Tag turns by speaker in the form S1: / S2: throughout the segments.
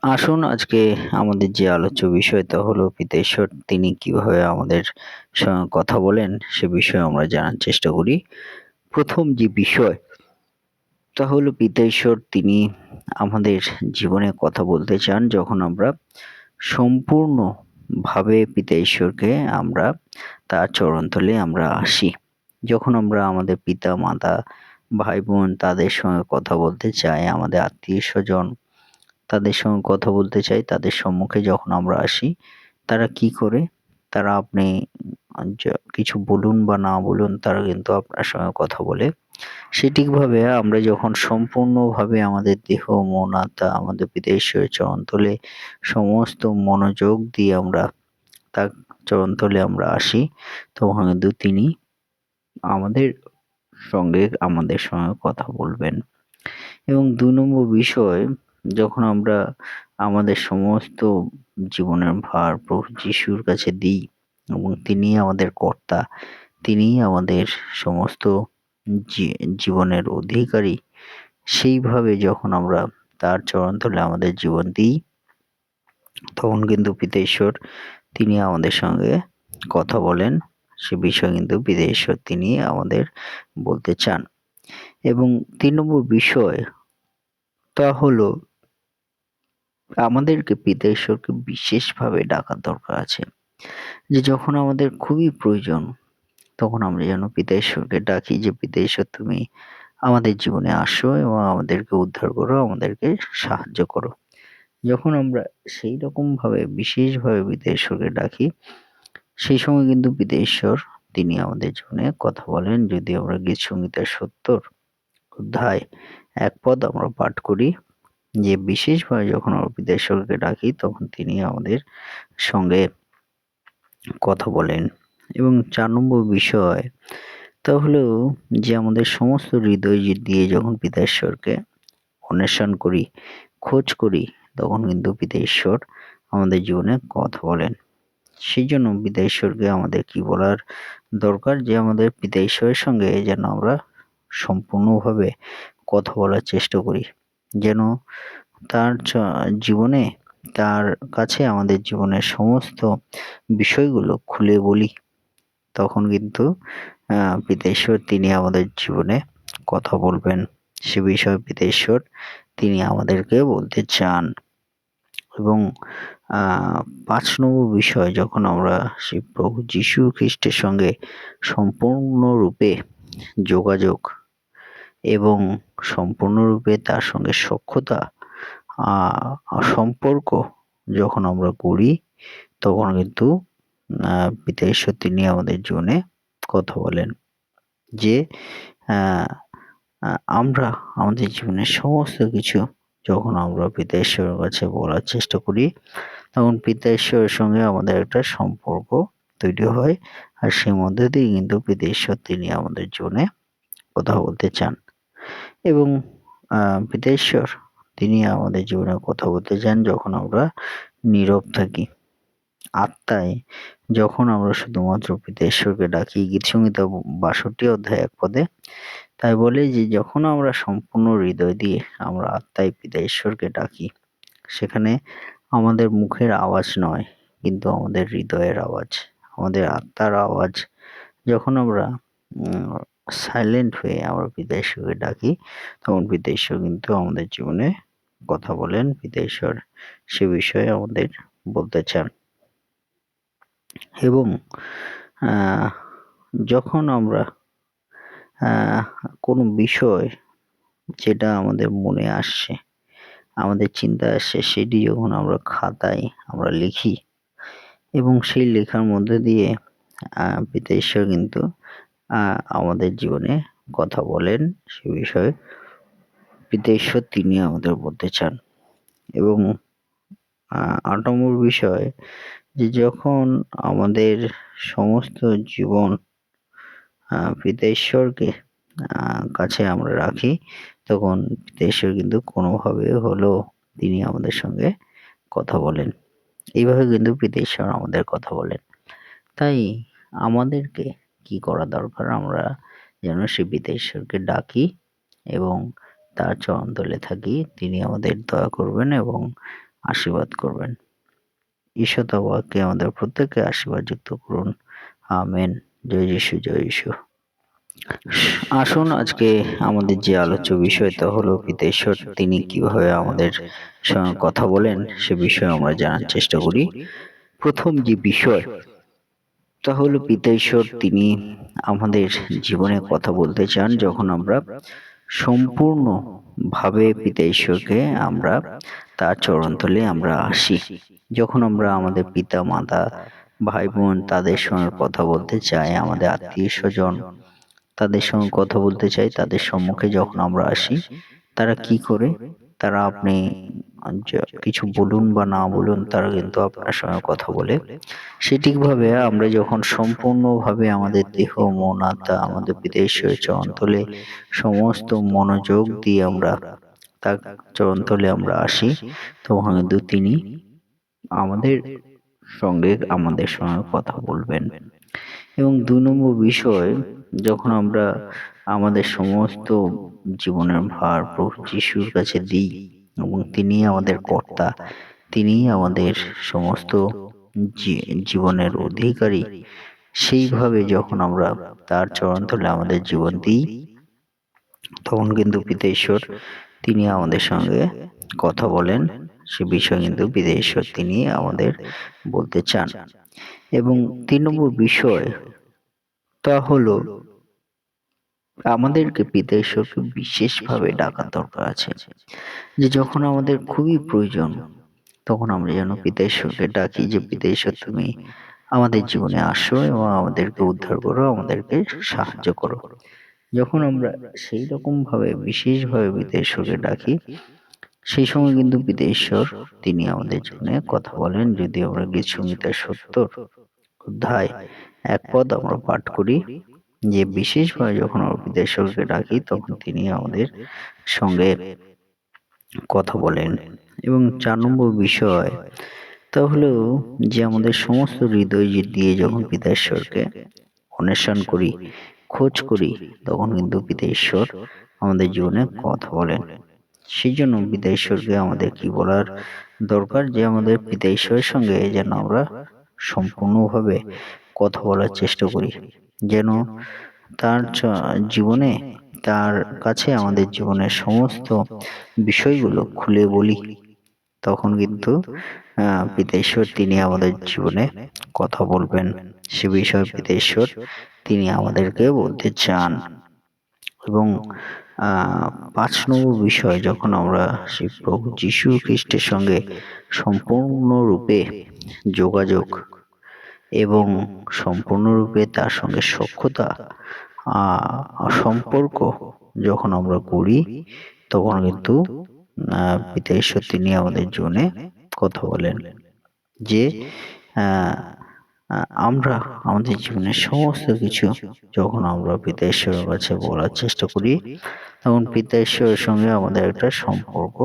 S1: আসুন আজকে আমাদের যে আলোচ্য বিষয় তা হলো পিতা ঈশ্বর তিনি কিভাবে আমাদের সঙ্গে কথা বলেন সে বিষয়ে আমরা জানার চেষ্টা করি। প্রথম যে বিষয় তা হলো পিতা ঈশ্বর তিনি আমাদের জীবনে কথা বলতে চান যখন আমরা সম্পূর্ণভাবে পিতা ঈশ্বরকে আমরা তার চরণতলে আমরা আসি। যখন আমরা আমাদের পিতা-মাতা, ভাই-বোন তাদের সঙ্গে কথা বলতে চাই, আমাদের আত্মীয়স্বজন তাদের সঙ্গে কথা বলতে চাই, তাদের সম্মুখে যখন আমরা আসি, তারা কি করে? তারা আপনি কিছু বলুন বা না বলুন তারা কিন্তু আপনার সঙ্গে কথা বলে। সঠিকভাবে আমরা যখন সম্পূর্ণভাবে আমাদের দেহ, মন, আত্মা আমাদের পিতা ঈশ্বরের চরণতলে সমস্ত মনোযোগ দিয়ে আমরা তার চরণতলে আমরা আসি, তখন কিন্তু তিনি আমাদের সঙ্গে কথা বলবেন। এবং ২ নম্বর বিষয়, যখন আমরা আমাদের সমস্ত জীবনের ভার প্রভু যিশুর কাছে দিই এবং তিনিই আমাদের কর্তা, তিনিই আমাদের সমস্ত জীবনের অধিকারী, সেইভাবে যখন আমরা তার চরণতলে আমাদের জীবন দিই, তখন কিন্তু পিতা ঈশ্বর তিনি আমাদের সঙ্গে কথা বলেন। সে বিষয়ে কিন্তু পিতা ঈশ্বর তিনি আমাদের বলতে চান। এবং ৩ নম্বর বিষয় তা হলো আমাদেরকে পিতা ঈশ্বরকে বিশেষভাবে ডাকার দরকার আছে। যে যখন আমাদের খুবই প্রয়োজন তখন আমরা যেন পিতা ঈশ্বরকে ডাকি যে পিতা ঈশ্বর তুমি আমাদের জীবনে আসো এবং আমাদেরকে উদ্ধার করো, আমাদেরকে সাহায্য করো। যখন আমরা সেই রকম ভাবে বিশেষভাবে পিতা ঈশ্বরকে ডাকি, সেই সময় কিন্তু পিতা ঈশ্বর তিনি আমাদের জীবনে কথা বলেন। যদি আমরা গীত সংহিতার ৭০ অধ্যায় ১ পদ আমরা পাঠ করি, যে বিশেষভাবে যখন আমরা পিতা ঈশ্বরকে ডাকি তখন তিনি আমাদের সঙ্গে কথা বলেন। এবং ৪ নম্বর বিষয় তা হলো যে আমাদের সমস্ত হৃদয় দিয়ে যখন পিতা ঈশ্বরকে অন্বেষণ করি, খোঁজ করি, তখন কিন্তু পিতা ঈশ্বর আমাদের জীবনে কথা বলেন। সেই জন্য পিতা ঈশ্বরকে আমাদের কি বলার দরকার, যে আমাদের পিতা ঈশ্বরের সঙ্গে যেন আমরা সম্পূর্ণভাবে কথা বলার চেষ্টা করি, যেন তার জীবনে তার কাছে আমাদের জীবনের সমস্ত বিষয়গুলো খুলে বলি। তখন কিন্তু পিতা ঈশ্বর তিনি আমাদের জীবনে কথা বলবেন। সে বিষয়ে পিতা ঈশ্বর তিনি আমাদেরকে বলতে চান। এবং ৫ নম্বর বিষয়, যখন আমরা সেই প্রভু যীশু খ্রিস্টের সঙ্গে সম্পূর্ণরূপে যোগাযোগ এবং সম্পূর্ণরূপে তার সঙ্গে সখ্যতা সম্পর্ক যখন আমরা করি, তখন কিন্তু পিতা ঈশ্বর তিনি আমাদের জীবনে কথা বলেন। যে আমরা আমাদের জীবনের সমস্ত কিছু যখন আমরা পিতা ঈশ্বরের কাছে বলার চেষ্টা করি, তখন পিতা ঈশ্বরের সঙ্গে আমাদের একটা সম্পর্ক তৈরি হয়। আর সেই মধ্যে দিয়ে কিন্তু পিতা ঈশ্বর তিনি আমাদের জীবনে কথা বলতে চান। এবং পিতা ঈশ্বর তিনি আমাদের জীবনে কথা বলতে চান যখন আমরা নীরব থাকি। আত্মায় যখন আমরা শুধুমাত্র পিতা ঈশ্বরকে ডাকি, গীত সংহিতা ৬২ অধ্যায় ১ পদে তাই বলে যে যখন আমরা সম্পূর্ণ হৃদয় দিয়ে আমরা আত্মায় পিতা ঈশ্বরকে ডাকি, সেখানে আমাদের মুখের আওয়াজ নয়, কিন্তু আমাদের হৃদয়ের আওয়াজ, আমাদের আত্মার আওয়াজ, যখন আমরা সাইলেন্ট হয়ে আমরা পিতা ঈশ্বরকে ডাকি, তখন পিতা ঈশ্বর কিন্তু আমাদের জীবনে কথা বলেন। পিতা ঈশ্বর সে বিষয়ে আমাদের বলতে চান। এবং যখন আমরা কোনো বিষয় যেটা আমাদের মনে আসছে, আমাদের চিন্তায় আসছে, সেটি যখন আমরা খাতায় আমরা লিখি এবং সেই লেখার মধ্যে দিয়ে পিতা ঈশ্বর কিন্তু আমাদের জীবনে কথা বলেন। সে বিষয়ে পিতা ঈশ্বর তিনি আমাদের বলতে চান। এবং ৮ নম্বর বিষয়, যে যখন আমাদের সমস্ত জীবন পিতা ঈশ্বরকে কাছে আমরা রাখি, তখন পিতা ঈশ্বর কিন্তু কোনোভাবে হলেও তিনি আমাদের সঙ্গে কথা বলেন। এইভাবে কিন্তু পিতা ঈশ্বর আমাদের কথা বলেন। তাই আমাদেরকে কি করা দরকার, আমরা যেন সে পিতা ঈশ্বরকে ডাকি এবং তার চরণতলে থাকি, তিনি আমাদের দয়া করবেন এবং আশীর্বাদ করবেন। ঈশ্বর তাকে আমাদের প্রত্যেককে আশীর্বাদ যুক্ত করুন। আমেন। জয় যিশু, জয় যিশু। আসুন আজকে আমাদের যে আলোচ্য বিষয় তা হলো পিতা ঈশ্বর তিনি কিভাবে আমাদের সঙ্গে কথা বলেন সে বিষয়ে আমরা জানার চেষ্টা করি। প্রথম যে বিষয় তা হলো পিতা ঈশ্বর তিনি আমাদের জীবনে কথা বলতে চান যখন আমরা সম্পূর্ণ ভাবে পিতা ঈশ্বরকে আমরা তার চরণতলে আমরা আসি। যখন আমরা আমাদের পিতা মাতা ভাই বোন তাদের সঙ্গে কথা বলতে চাই, আমাদের আত্মীয় স্বজন তাদের সঙ্গে কথা বলতে চাই, তাদের সম্মুখে যখন আমরা আসি, তারা কি করে? তারা আপনি কিছু বলুন বা না বলুন, তারা কিন্তু আপনার সঙ্গে কথা বলে। সেটিকভাবে আমরা যখন সম্পূর্ণভাবে আমাদের দেহ মন আত্মা আমাদের পিতা ঈশ্বরের চরণতলে সমস্ত মনোযোগ দিয়ে আমরা তার চরণতলে আমরা আসি, তখন কিন্তু তিনি আমাদের সঙ্গে কথা বলবেন। এবং ২ নম্বর বিষয়, যখন আমরা আমাদের সমস্ত জীবনের ভার প্রভু যিশুর কাছে দিই এবং তিনি আমাদের কর্তা, তিনি আমাদের সমস্ত জীবনের অধিকারী, সেইভাবে যখন আমরা তার চরণতলে আমাদের জীবন দিই, তখন কিন্তু পিতা ঈশ্বর তিনি আমাদের সঙ্গে কথা বলেন। সে বিষয় কিন্তু পিতা ঈশ্বর তিনি আমাদের বলতে চান। এবং ৩ নম্বর বিষয় তা হলো আমাদেরকে পিতা ঈশ্বরকে বিশেষভাবে ডাকার দরকার আছে, যে যখন আমাদের খুবই প্রয়োজন তখন আমরা যেন পিতা ঈশ্বরকে ডাকি যে পিতা ঈশ্বর তুমি আমাদের জীবনে আসো এবং আমাদেরকে উদ্ধার করো, আমাদেরকে সাহায্য করো। যখন আমরা সেই রকম ভাবে বিশেষভাবে পিতা ঈশ্বরকে ডাকি, সেই সময় কিন্তু পিতা ঈশ্বর তিনি আমাদের জীবনে কথা বলেন। যদি আমরা গীত সংহিতার ৭০ অধ্যায় ১ পদ আমরা পাঠ করি, যে বিশেষভাবে যখন আমরা পিতা ঈশ্বরকে ডাকি তখন তিনি আমাদের সঙ্গে কথা বলেন। এবং ৪ নম্বর বিষয় তা হলো যে আমাদের সমস্ত হৃদয় দিয়ে যখন পিতা ঈশ্বরকে অন্বেষণ করি, খোঁজ করি, তখন কিন্তু পিতা ঈশ্বর আমাদের জীবনে কথা বলেন। সেই জন্য পিতা ঈশ্বরকে আমাদের কি বলার দরকার, যে আমাদের পিতা ঈশ্বরের সঙ্গে যেন আমরা সম্পূর্ণভাবে কথা বলার চেষ্টা করি, যেন তার জীবনে তার কাছে আমাদের জীবনের সমস্ত বিষয়গুলো খুলে বলি। তখন কিন্তু পিতা ঈশ্বর তিনি আমাদের জীবনে কথা বলবেন। সে বিষয়ে পিতা ঈশ্বর তিনি আমাদেরকে বলতে চান। এবং ৫ নম্বর বিষয়, যখন আমরা সেই প্রভু যীশু খ্রিস্টের সঙ্গে সম্পূর্ণরূপে যোগাযোগ এবং সম্পূর্ণরূপে তার সঙ্গে সখ্যতা সম্পর্ক যখন আমরা করি, তখন কিন্তু পিতা ঈশ্বর তিনি আমাদের জীবনে কথা বলেন, যে আমরা আমাদের জীবনের সমস্ত কিছু যখন আমরা পিতা ঈশ্বরের কাছে বলার চেষ্টা করি, তখন পিতা ঈশ্বরের সঙ্গে আমাদের একটা সম্পর্ক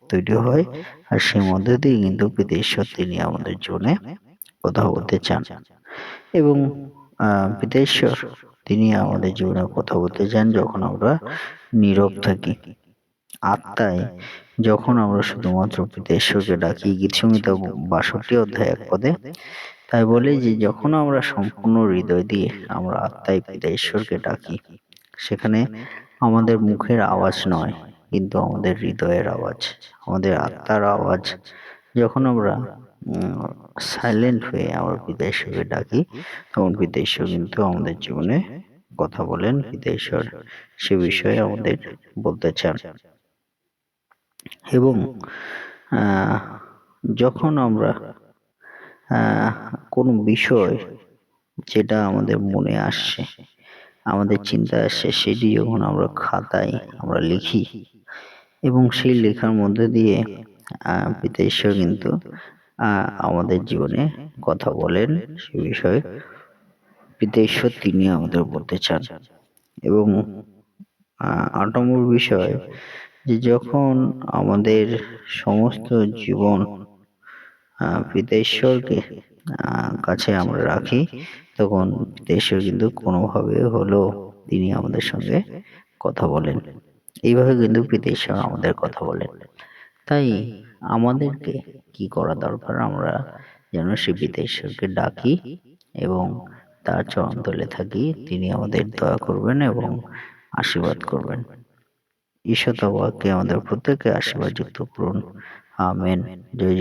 S1: তৈরি হয়। আর সেই মধ্যে দিয়ে কিন্তু পিতা ঈশ্বর তিনি আমাদের জীবনে কথা বলতে চান। এবং পিতা ঈশ্বর তিনি আমাদের জীবনে কথা বলতে চান যখন আমরা নীরব থাকি, আত্মায় যখন আমরা শুধুমাত্র পিতা ঈশ্বরকে ডাকি। গীত সংহিতা ৬২ অধ্যায় ১ পদে তাই বলে যে যখন আমরা সম্পূর্ণ হৃদয় দিয়ে আমরা আত্মায় পিতা ঈশ্বরকে ডাকি, সেখানে আমাদের মুখের আওয়াজ নয়, কিন্তু আমাদের হৃদয়ের আওয়াজ, আমাদের আত্মার আওয়াজ, যখন আমরা সাইলেন্ট হয়ে আমরা পিতা ঈশ্বরকে ডাকি, তখন পিতা ঈশ্বর কিন্তু আমাদের জীবনে কথা বলেন। পিতা ঈশ্বর সে বিষয়ে আমাদের বলতে চান। এবং যখন আমরা কোনো বিষয় যেটা আমাদের মনে আসছে, আমাদের চিন্তা আসছে, সেটি যখন আমরা খাতায় আমরা লিখি এবং সেই লেখার মধ্যে দিয়ে পিতা ঈশ্বর কিন্তু আমাদের জীবনে কথা বলেন। সে বিষয়ে পিতা ঈশ্বর তিনি আমাদের বলতে চান। এবং ৮ নম্বর বিষয়, যে যখন আমাদের সমস্ত জীবন পিতা ঈশ্বরকে কাছে আমরা রাখি, তখন পিতা ঈশ্বর কিন্তু কোনোভাবে হলেও তিনি আমাদের সঙ্গে কথা বলেন। এইভাবে কিন্তু পিতা ঈশ্বর আমাদের কথা বলেন। তাই আমাদেরকে কি করা দরকার, আমরা যেন সেই পিতা ঈশ্বরকে ডাকি এবং তার চরণতলে থাকি। তিনি আমাদের দয়া করবেন এবং আশীর্বাদ করবেন। ঈশ্বর তাবারকে আমাদের প্রত্যেককে আশীর্বাদ যুক্ত করুন। আমেন। জয়